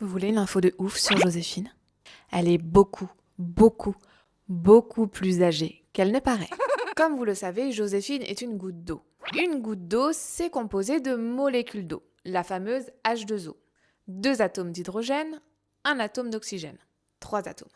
Vous voulez une info de ouf sur Joséphine? Elle est beaucoup plus âgée qu'elle ne paraît. Comme vous le savez, Joséphine est une goutte d'eau. Une goutte d'eau, c'est composé de molécules d'eau, la fameuse H2O. 2 atomes d'hydrogène, un atome d'oxygène. 3 atomes.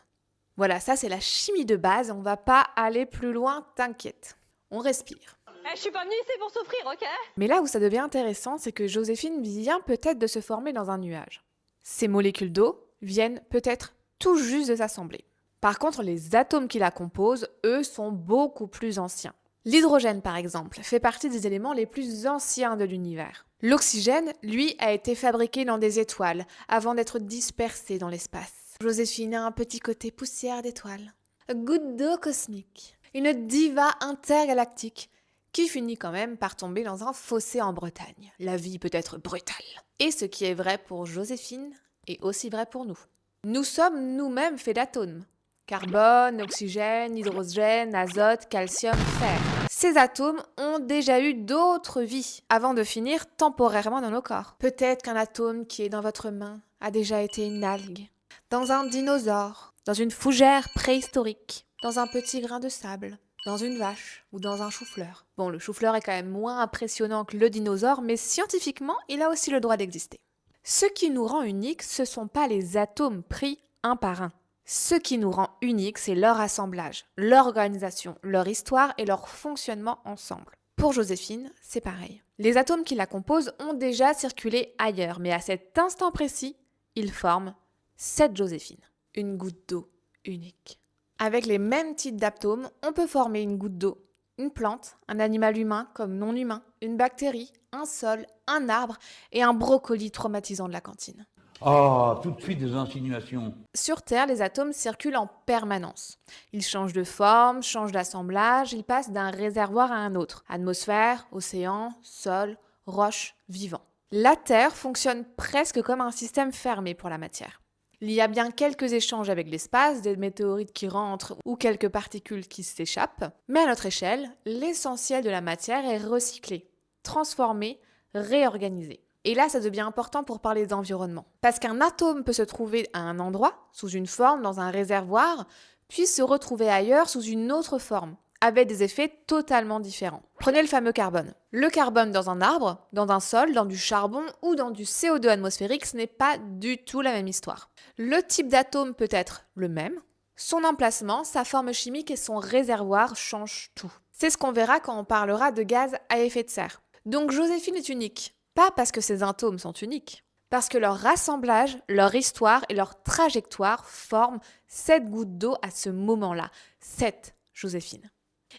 Voilà, ça c'est la chimie de base, on va pas aller plus loin, t'inquiète. On respire. Je suis pas venue ici pour souffrir, ok? Mais là où ça devient intéressant, c'est que Joséphine vient peut-être de se former dans un nuage. Ces molécules d'eau viennent peut-être tout juste de s'assembler. Par contre, les atomes qui la composent, eux, sont beaucoup plus anciens. L'hydrogène, par exemple, fait partie des éléments les plus anciens de l'univers. L'oxygène, lui, a été fabriqué dans des étoiles avant d'être dispersé dans l'espace. Joséphine a un petit côté poussière d'étoiles. Goutte d'eau cosmique. Une diva intergalactique qui finit quand même par tomber dans un fossé en Bretagne. La vie peut être brutale. Et ce qui est vrai pour Joséphine est aussi vrai pour nous. Nous sommes nous-mêmes faits d'atomes. Carbone, oxygène, hydrogène, azote, calcium, fer. Ces atomes ont déjà eu d'autres vies avant de finir temporairement dans nos corps. Peut-être qu'un atome qui est dans votre main a déjà été une algue, dans un dinosaure, dans une fougère préhistorique, dans un petit grain de sable, dans une vache ou dans un chou-fleur. Bon, le chou-fleur est quand même moins impressionnant que le dinosaure, mais scientifiquement, il a aussi le droit d'exister. Ce qui nous rend uniques, ce ne sont pas les atomes pris un par un. Ce qui nous rend uniques, c'est leur assemblage, leur organisation, leur histoire et leur fonctionnement ensemble. Pour Joséphine, c'est pareil. Les atomes qui la composent ont déjà circulé ailleurs, mais à cet instant précis, ils forment cette Joséphine. Une goutte d'eau unique. Avec les mêmes types d'atomes, on peut former une goutte d'eau, une plante, un animal humain comme non humain, une bactérie, un sol, un arbre et un brocoli traumatisant de la cantine. Ah, tout de suite des insinuations. Sur Terre, les atomes circulent en permanence. Ils changent de forme, changent d'assemblage, ils passent d'un réservoir à un autre. Atmosphère, océan, sol, roche, vivant. La Terre fonctionne presque comme un système fermé pour la matière. Il y a bien quelques échanges avec l'espace, des météorites qui rentrent ou quelques particules qui s'échappent, mais à notre échelle, l'essentiel de la matière est recyclé, transformé, réorganisé. Et là, ça devient important pour parler d'environnement. Parce qu'un atome peut se trouver à un endroit, sous une forme, dans un réservoir, puis se retrouver ailleurs sous une autre forme, avec des effets totalement différents. Prenez le fameux carbone. Le carbone dans un arbre, dans un sol, dans du charbon ou dans du CO2 atmosphérique, ce n'est pas du tout la même histoire. Le type d'atome peut être le même. Son emplacement, sa forme chimique et son réservoir changent tout. C'est ce qu'on verra quand on parlera de gaz à effet de serre. Donc Joséphine est unique. Pas parce que ces atomes sont uniques, parce que leur rassemblage, leur histoire et leur trajectoire forment cette goutte d'eau à ce moment-là, cette Joséphine.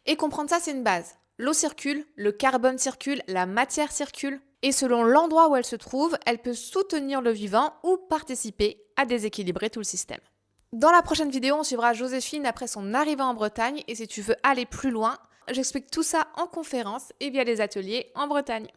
Et comprendre ça, c'est une base. L'eau circule, le carbone circule, la matière circule, et selon l'endroit où elle se trouve, elle peut soutenir le vivant ou participer à déséquilibrer tout le système. Dans la prochaine vidéo, on suivra Joséphine après son arrivée en Bretagne, et si tu veux aller plus loin, j'explique tout ça en conférence et via des ateliers en Bretagne.